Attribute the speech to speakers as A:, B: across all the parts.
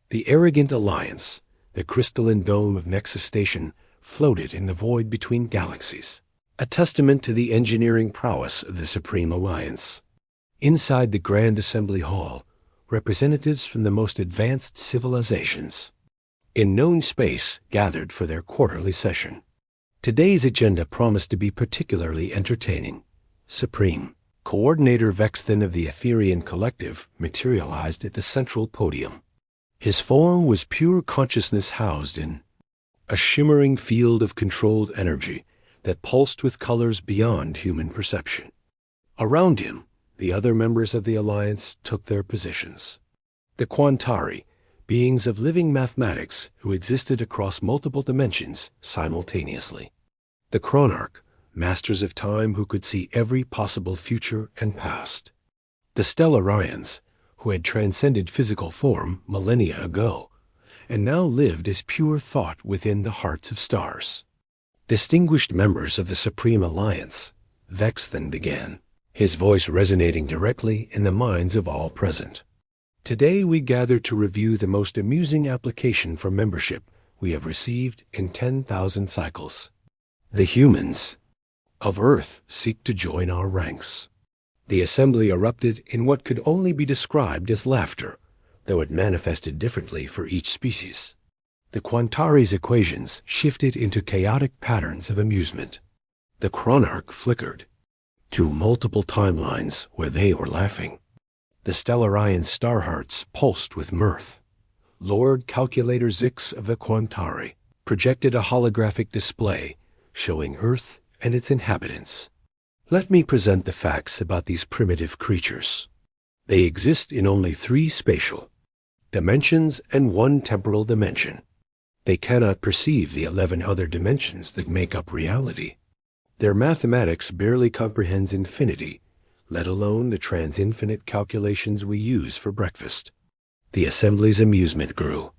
A: The arrogant alliance, the crystalline dome of Nexus Station, floated in the void between galaxies, a testament to the engineering prowess of the Supreme Alliance. Inside the Grand Assembly Hall, representatives from the most advanced civilizations in known space gathered for their quarterly session. Today's agenda promised to be particularly entertaining. Supreme Coordinator Vexthan of the Etherian Collective materialized at the central podium. His form was pure consciousness housed in a shimmering field of controlled energy that pulsed with colors beyond human perception. Around him, the other members of the Alliance took their positions. The Quantari, beings of living mathematics who existed across multiple dimensions simultaneously. The Chronarch, masters of time who could see every possible future and past. The Stellarians, who had transcended physical form millennia ago, and now lived as pure thought within the hearts of stars. Distinguished members of the Supreme Alliance, Vexthan began, his voice resonating directly in the minds of all present. Today we gather to review the most amusing application for membership we have received in 10,000 cycles. The humans of Earth seek to join our ranks. The assembly erupted in what could only be described as laughter, though it manifested differently for each species. The Quantari's equations shifted into chaotic patterns of amusement. The Chronarch flickered to multiple timelines where they were laughing. The Stellarian star hearts pulsed with mirth. Lord Calculator Zix of the Quantari projected a holographic display showing Earth and its inhabitants. Let me present the facts about these primitive creatures. They exist in only 3 spatial dimensions and 1 temporal dimension. They cannot perceive the 11 other dimensions that make up reality. Their mathematics barely comprehends infinity, let alone the transinfinite calculations we use for breakfast. The assembly's amusement grew.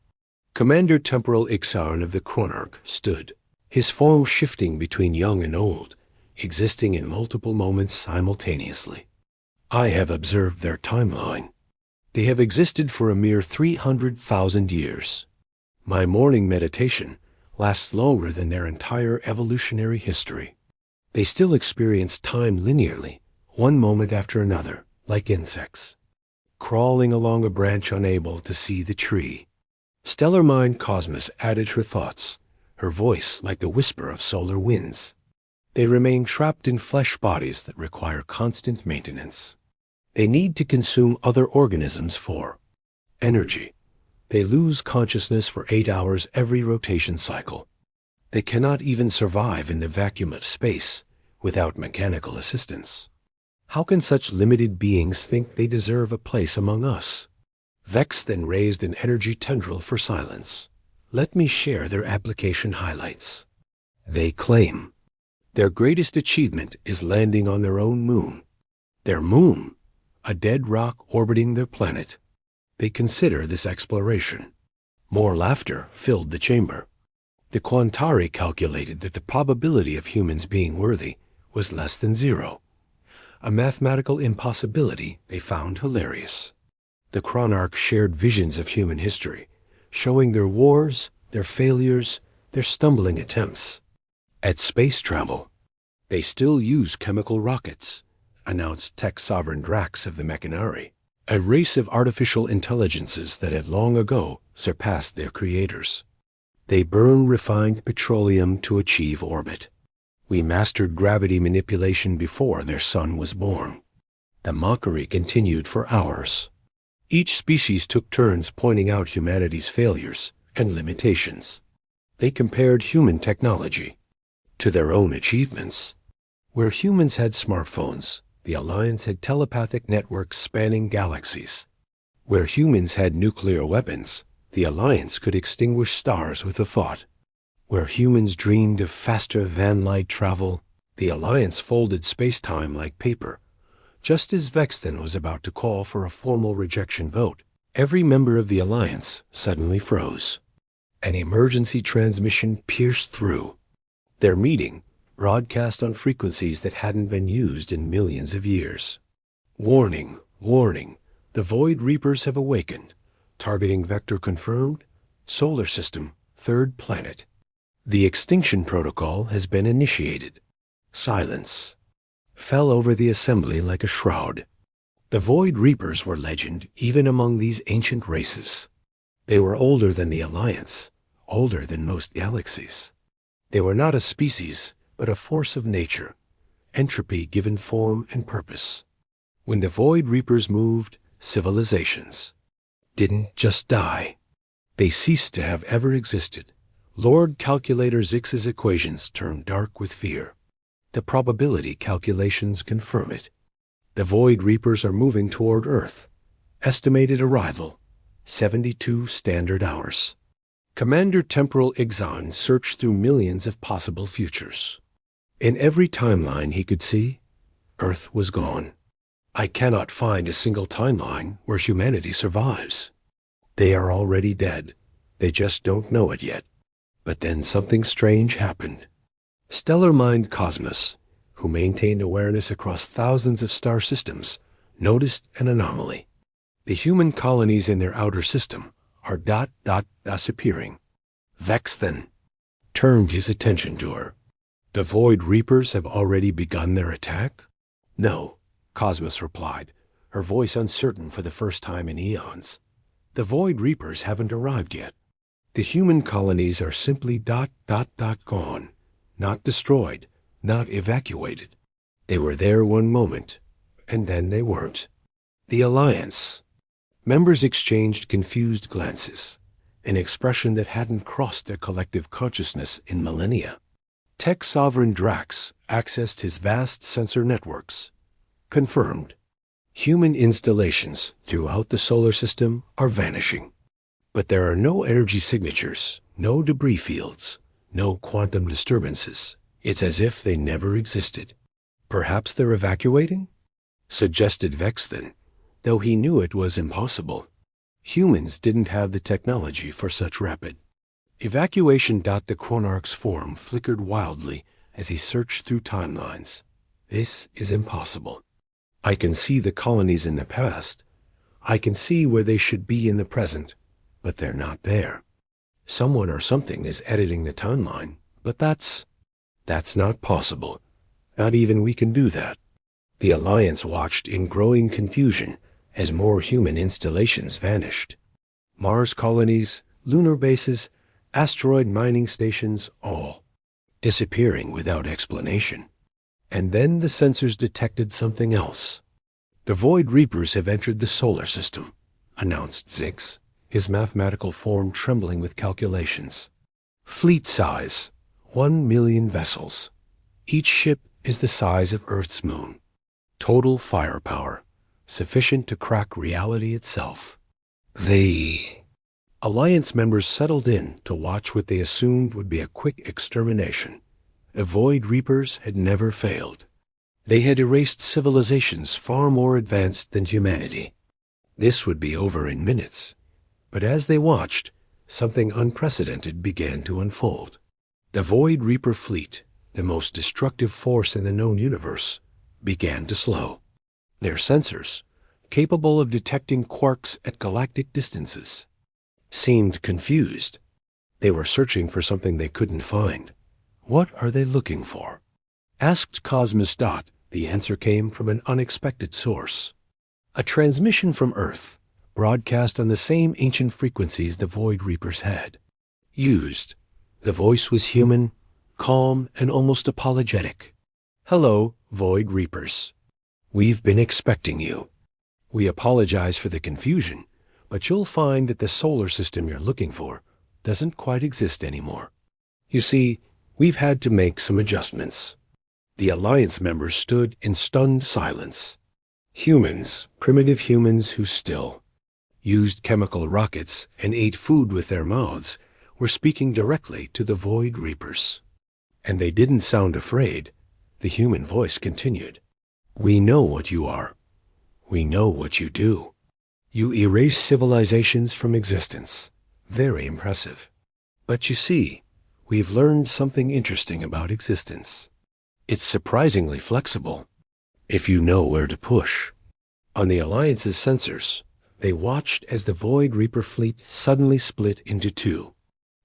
A: Commander Temporal Ixarn of the Chronarch stood, his form shifting between young and old, existing in multiple moments simultaneously. I have observed their timeline. They have existed for a mere 300,000 years. My morning meditation lasts longer than their entire evolutionary history. They still experience time linearly, one moment after another, like insects, crawling along a branch unable to see the tree. Stellar Mind Cosmos added her thoughts, her voice like the whisper of solar winds. They remain trapped in flesh bodies that require constant maintenance. They need to consume other organisms for energy. They lose consciousness for 8 hours every rotation cycle. They cannot even survive in the vacuum of space without mechanical assistance. How can such limited beings think they deserve a place among us? Vex then raised an energy tendril for silence. Let me share their application highlights. They claim their greatest achievement is landing on their own moon. Their moon, a dead rock orbiting their planet. They consider this exploration. More laughter filled the chamber. The Quantari calculated that the probability of humans being worthy was less than 0. A mathematical impossibility they found hilarious. The Chronarch shared visions of human history, showing their wars, their failures, their stumbling attempts. At space travel, they still use chemical rockets, announced Tech Sovereign Drax of the Mechanari, a race of artificial intelligences that had long ago surpassed their creators. They burn refined petroleum to achieve orbit. We mastered gravity manipulation before their sun was born. The mockery continued for hours. Each species took turns pointing out humanity's failures and limitations. They compared human technology to their own achievements. Where humans had smartphones, the Alliance had telepathic networks spanning galaxies. Where humans had nuclear weapons, the Alliance could extinguish stars with a thought. Where humans dreamed of faster than light travel, the Alliance folded space-time like paper. Just as Vexthan was about to call for a formal rejection vote, every member of the Alliance suddenly froze. An emergency transmission pierced through. Their meeting broadcast on frequencies that hadn't been used in millions of years. Warning, warning, the Void Reapers have awakened. Targeting vector confirmed. Solar system, third planet. The extinction protocol has been initiated. Silence fell over the assembly like a shroud. The Void Reapers were legend even among these ancient races. They were older than the Alliance, older than most galaxies. They were not a species, but a force of nature, entropy given form and purpose. When the Void Reapers moved, civilizations didn't just die. They ceased to have ever existed. Lord Calculator Zix's equations turned dark with fear. The probability calculations confirm it. The Void Reapers are moving toward Earth. Estimated arrival, 72 standard hours. Commander Temporal Ixon searched through millions of possible futures. In every timeline he could see, Earth was gone. I cannot find a single timeline where humanity survives. They are already dead. They just don't know it yet. But then something strange happened. Stellar Mind Cosmos, who maintained awareness across thousands of star systems, noticed an anomaly. The human colonies in their outer system are disappearing. Vex then turned his attention to her. The Void Reapers have already begun their attack? No, Cosmos replied, her voice uncertain for the first time in eons. The Void Reapers haven't arrived yet. The human colonies are simply gone, not destroyed, not evacuated. They were there one moment, and then they weren't. The Alliance. Members exchanged confused glances, an expression that hadn't crossed their collective consciousness in millennia. Tech Sovereign Drax accessed his vast sensor networks. Confirmed. Human installations throughout the solar system are vanishing. But there are no energy signatures, no debris fields, no quantum disturbances. It's as if they never existed. Perhaps they're evacuating? Suggested Vex then, though he knew it was impossible. Humans didn't have the technology for such rapid evacuation. The Chronarch's form flickered wildly as he searched through timelines. This is impossible. I can see the colonies in the past. I can see where they should be in the present, but they're not there. Someone or something is editing the timeline, but that's not possible. Not even we can do that. The Alliance watched in growing confusion as more human installations vanished. Mars colonies, lunar bases, asteroid mining stations, all disappearing without explanation. And then the sensors detected something else. The Void Reapers have entered the solar system, announced Zix, his mathematical form trembling with calculations. Fleet size, 1 million vessels. Each ship is the size of Earth's moon. Total firepower, sufficient to crack reality itself. The Alliance members settled in to watch what they assumed would be a quick extermination. The Void Reapers had never failed. They had erased civilizations far more advanced than humanity. This would be over in minutes. But as they watched, something unprecedented began to unfold. The Void Reaper fleet, the most destructive force in the known universe, began to slow. Their sensors, capable of detecting quarks at galactic distances, seemed confused. They were searching for something they couldn't find. What are they looking for? Asked Cosmos. The answer came from an unexpected source. A transmission from Earth, broadcast on the same ancient frequencies the Void Reapers had used. The voice was human, calm, and almost apologetic. Hello, Void Reapers. We've been expecting you. We apologize for the confusion, but you'll find that the solar system you're looking for doesn't quite exist anymore. You see, we've had to make some adjustments. The Alliance members stood in stunned silence. Humans, primitive humans who still used chemical rockets and ate food with their mouths, were speaking directly to the Void Reapers. And they didn't sound afraid. The human voice continued. We know what you are. We know what you do. You erase civilizations from existence. Very impressive. But you see, we've learned something interesting about existence. It's surprisingly flexible, if you know where to push. On the Alliance's sensors, They watched as the Void Reaper fleet suddenly split into two.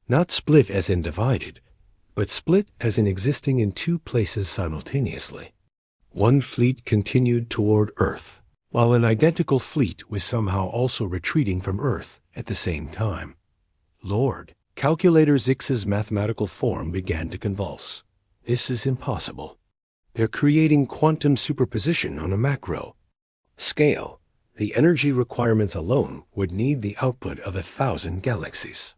A: Not split as in divided, but split as in existing in two places simultaneously. One fleet continued toward Earth, while an identical fleet was somehow also retreating from Earth at the same time. Lord, Calculator Zix's mathematical form began to convulse. This is impossible. They're creating quantum superposition on a macro scale. The energy requirements alone would need the output of 1,000 galaxies.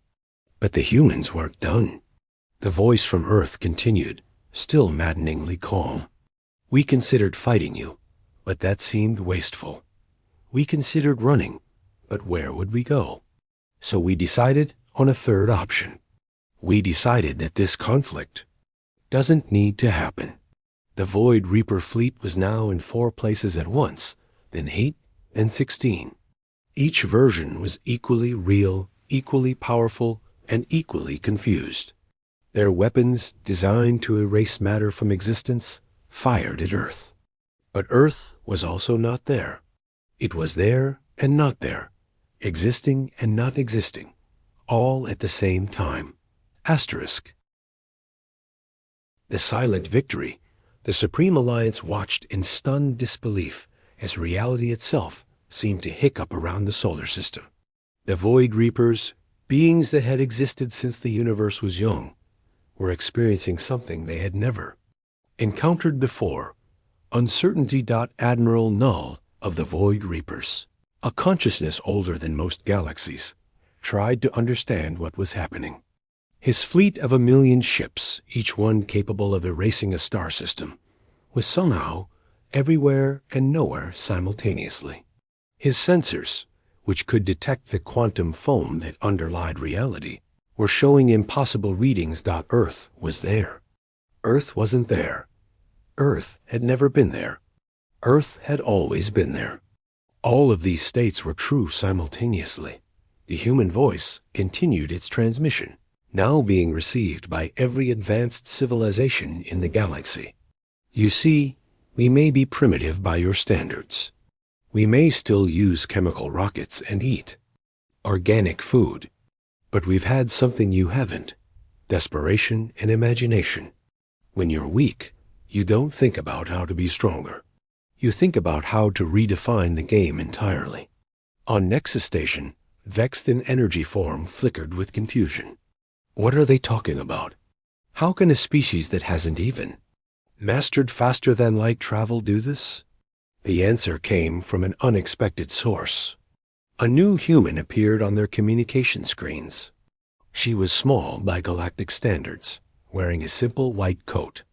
A: But the humans weren't done. The voice from Earth continued, still maddeningly calm. We considered fighting you, but that seemed wasteful. We considered running, but where would we go? So we decided on a third option. We decided that this conflict doesn't need to happen. The Void Reaper fleet was now in 4 places at once, then 8 and 16. Each version was equally real, equally powerful, and equally confused. Their weapons, designed to erase matter from existence, fired at Earth. But Earth was also not there. It was there and not there, existing and not existing, all at the same time. Asterisk. The silent victory. The Supreme Alliance watched in stunned disbelief as reality itself seemed to hiccup around the solar system. The Void Reapers, beings that had existed since the universe was young, were experiencing something they had never encountered before. Uncertainty. Admiral Null of the Void Reapers, a consciousness older than most galaxies, tried to understand what was happening. His fleet of 1,000,000 ships, each one capable of erasing a star system, was somehow everywhere and nowhere simultaneously. His sensors, which could detect the quantum foam that underlied reality, were showing impossible readings. Earth was there. Earth wasn't there. Earth had never been there. Earth had always been there. All of these states were true simultaneously. The human voice continued its transmission, now being received by every advanced civilization in the galaxy. You see, we may be primitive by your standards. We may still use chemical rockets and eat organic food, but we've had something you haven't: desperation and imagination. When you're weak, you don't think about how to be stronger. You think about how to redefine the game entirely. On Nexus Station, Vexed in energy form flickered with confusion. What are they talking about? How can a species that hasn't even mastered faster than light travel do this? The answer came from an unexpected source. A new human appeared on their communication screens. She was small by galactic standards, wearing a simple white coat.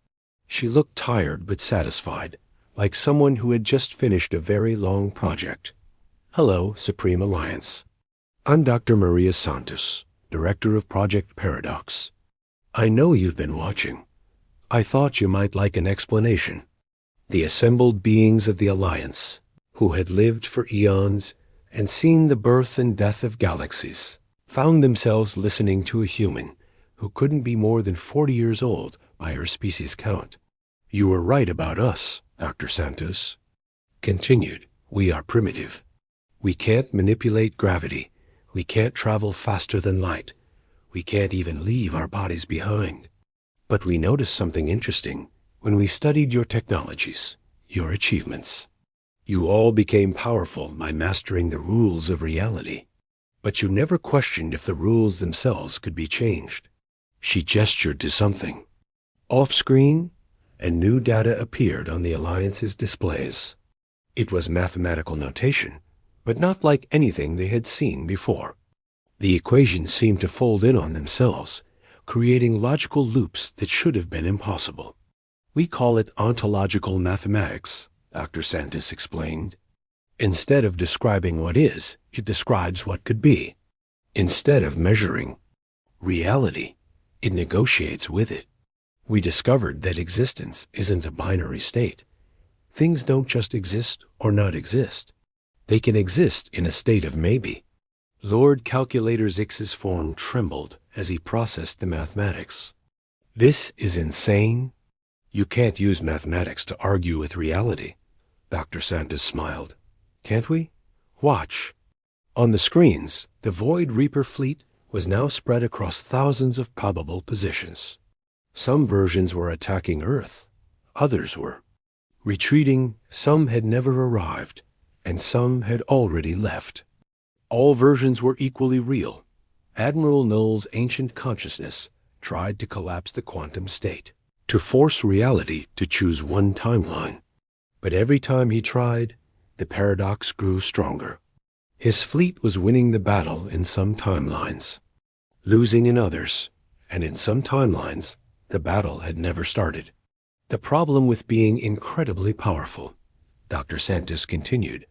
A: She looked tired but satisfied, like someone who had just finished a very long project. Hello, Supreme Alliance. I'm Dr. Maria Santos, Director of Project Paradox. I know you've been watching. I thought you might like an explanation. The assembled beings of the Alliance, who had lived for eons and seen the birth and death of galaxies, found themselves listening to a human who couldn't be more than 40 years old by her species count. You were right about us, Dr. Santos. Continued, we are primitive. We can't manipulate gravity. We can't travel faster than light. We can't even leave our bodies behind. But we noticed something interesting when we studied your technologies, your achievements. You all became powerful by mastering the rules of reality. But you never questioned if the rules themselves could be changed. She gestured to something. Off-screen, and new data appeared on the Alliance's displays. It was mathematical notation, but not like anything they had seen before. The equations seemed to fold in on themselves, creating logical loops that should have been impossible. We call it ontological mathematics, Dr. Santos explained. Instead of describing what is, it describes what could be. Instead of measuring reality, it negotiates with it. We discovered that existence isn't a binary state. Things don't just exist or not exist. They can exist in a state of maybe. Lord Calculator Zix's form trembled as he processed the mathematics. This is insane. You can't use mathematics to argue with reality. Dr. Santos smiled. Can't we? Watch. On the screens, the Void Reaper fleet was now spread across thousands of probable positions. Some versions were attacking Earth, others were retreating, some had never arrived, and some had already left. All versions were equally real. Admiral Null's ancient consciousness tried to collapse the quantum state, to force reality to choose one timeline. But every time he tried, the paradox grew stronger. His fleet was winning the battle in some timelines, losing in others, and in some timelines, the battle had never started. The problem with being incredibly powerful, Dr. Santos continued,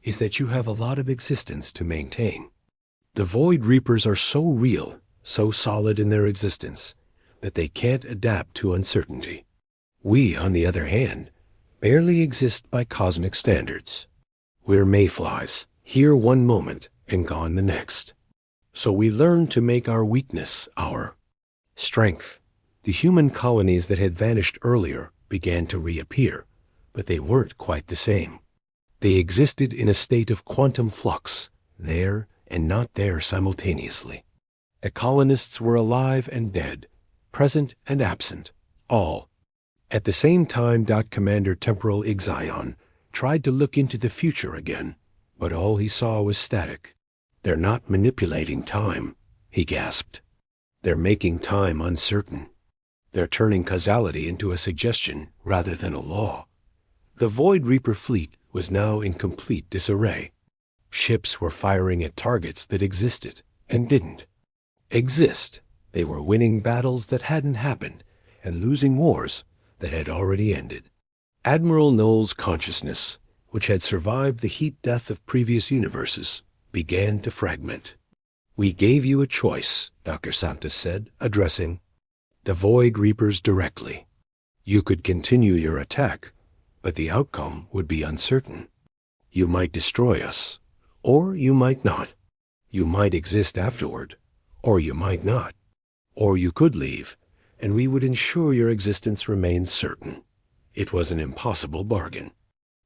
A: is that you have a lot of existence to maintain. The Void Reapers are so real, so solid in their existence, that they can't adapt to uncertainty. We, on the other hand, barely exist by cosmic standards. We're mayflies, here one moment and gone the next. So we learn to make our weakness our strength. The human colonies that had vanished earlier began to reappear, but they weren't quite the same. They existed in a state of quantum flux, there and not there simultaneously. The colonists were alive and dead, present and absent, all. At the same time, Commander Temporal Ixion tried to look into the future again, but all he saw was static. "They're not manipulating time," he gasped. "They're making time uncertain. They're turning causality into a suggestion rather than a law." The Void Reaper fleet was now in complete disarray. Ships were firing at targets that existed and didn't exist. They were winning battles that hadn't happened and losing wars that had already ended. Admiral Null's consciousness, which had survived the heat death of previous universes, began to fragment. "We gave you a choice," Dr. Santos said, addressing the Void Reapers directly. "You could continue your attack, but the outcome would be uncertain. You might destroy us, or you might not. You might exist afterward, or you might not. Or you could leave, and we would ensure your existence remains certain." It was an impossible bargain.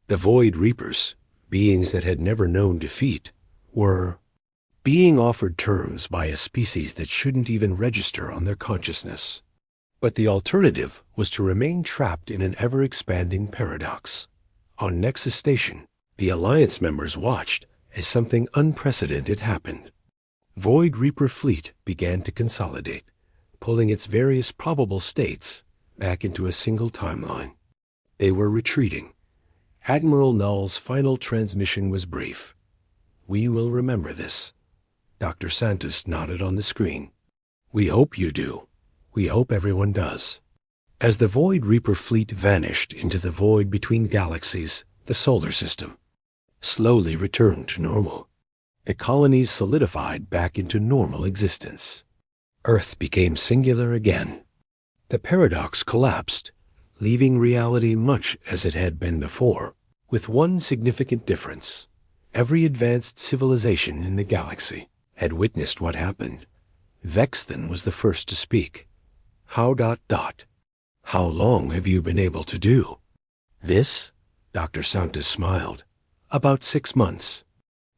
A: The Void Reapers, beings that had never known defeat, were being offered terms by a species that shouldn't even register on their consciousness. But the alternative was to remain trapped in an ever-expanding paradox. On Nexus Station, the Alliance members watched as something unprecedented happened. Void Reaper fleet began to consolidate, pulling its various probable states back into a single timeline. They were retreating. Admiral Null's final transmission was brief. "We will remember this." Dr. Santos nodded on the screen. "We hope you do. We hope everyone does." As the Void Reaper fleet vanished into the void between galaxies, the solar system slowly returned to normal. The colonies solidified back into normal existence. Earth became singular again. The paradox collapsed, leaving reality much as it had been before, with one significant difference. Every advanced civilization in the galaxy had witnessed what happened. Vexthan was the first to speak. "How ... How long have you been able to do this?" Dr. Santos smiled. "About 6 months.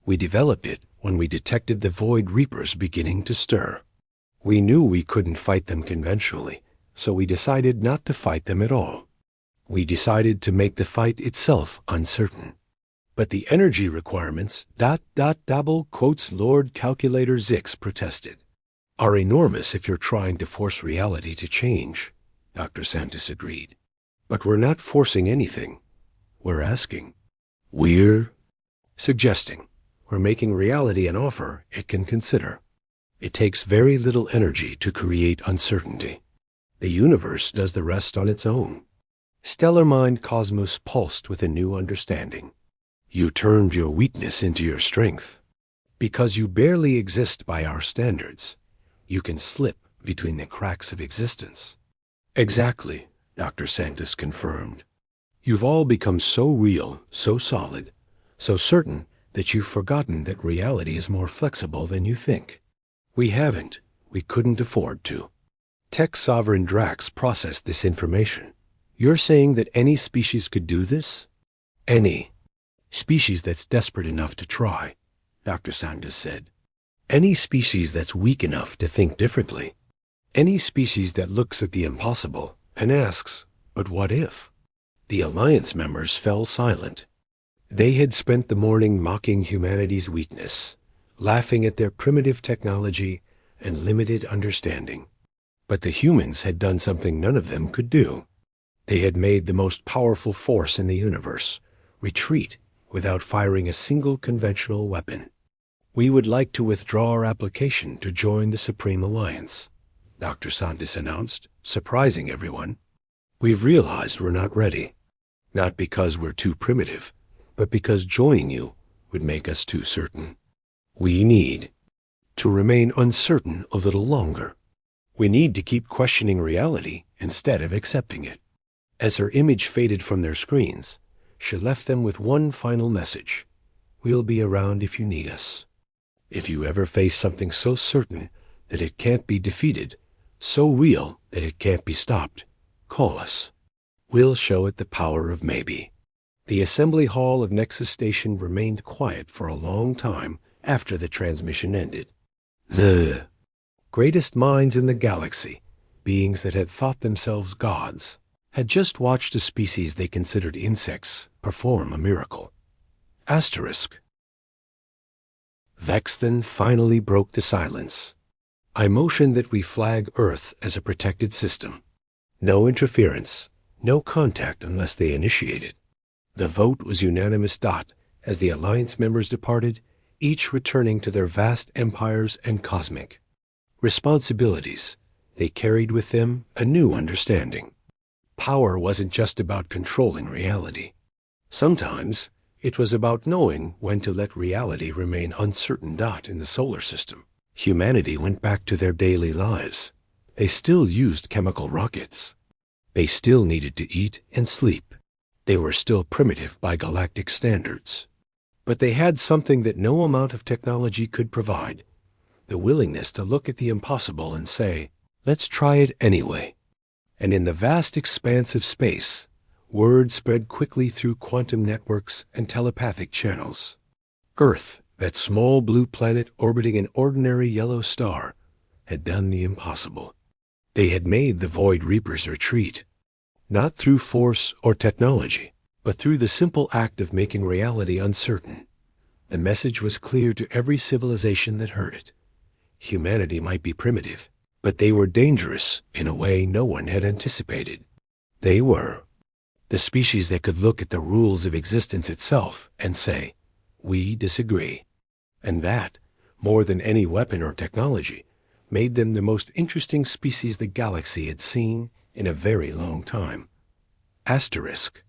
A: We developed it when we detected the Void Reapers beginning to stir. We knew we couldn't fight them conventionally, so we decided not to fight them at all. We decided to make the fight itself uncertain. But the energy requirements, double quotes Lord Calculator Zix protested, are enormous if you're trying to force reality to change," Dr. Santos agreed. "But we're not forcing anything. We're asking. We're suggesting. We're making reality an offer it can consider. It takes very little energy to create uncertainty. The universe does the rest on its own." Stellar Mind Cosmos pulsed with a new understanding. "You turned your weakness into your strength. Because you barely exist by our standards, you can slip between the cracks of existence." "Exactly," Dr. Santos confirmed. "You've all become so real, so solid, so certain that you've forgotten that reality is more flexible than you think. We haven't. We couldn't afford to. Tech Sovereign Drax processed this information. You're saying that any species could do this?" "Any species that's desperate enough to try," Dr. Sanders said. Any species that's weak enough to think differently. Any species that looks at the impossible and asks, but what if? The Alliance members fell silent. They had spent the morning mocking humanity's weakness, laughing at their primitive technology and limited understanding. But the humans had done something none of them could do. They had made the most powerful force in the universe retreat without firing a single conventional weapon. We would like to withdraw our application to join the Supreme Alliance, Dr. Sanders announced, surprising everyone. We've realized we're not ready. Not because we're too primitive, but because joining you would make us too certain. We need to remain uncertain a little longer. We need to keep questioning reality instead of accepting it. As her image faded from their screens, she left them with one final message. We'll be around if you need us. If you ever face something so certain that it can't be defeated, so real that it can't be stopped, call us. We'll show it the power of maybe. The assembly hall of Nexus Station remained quiet for a long time after the transmission ended. The greatest minds in the galaxy, beings that had thought themselves gods, had just watched a species they considered insects perform a miracle. Asterisk. Vex then finally broke the silence. I motion that we flag Earth as a protected system. No interference, no contact unless they initiate it. The vote was unanimous. As the Alliance members departed, each returning to their vast empires and cosmic responsibilities, they carried with them a new understanding. Power wasn't just about controlling reality. Sometimes it was about knowing when to let reality remain uncertain. In the solar system, humanity went back to their daily lives. They still used chemical rockets. They still needed to eat and sleep. They were still primitive by galactic standards. But they had something that no amount of technology could provide: the willingness to look at the impossible and say, let's try it anyway. And in the vast expanse of space, word spread quickly through quantum networks and telepathic channels. Earth, that small blue planet orbiting an ordinary yellow star, had done the impossible. They had made the Void Reapers retreat, not through force or technology, but through the simple act of making reality uncertain. The message was clear to every civilization that heard it. Humanity might be primitive, but they were dangerous in a way no one had anticipated. They were the species that could look at the rules of existence itself and say, we disagree. And that, more than any weapon or technology, made them the most interesting species the galaxy had seen in a very long time. Asterisk.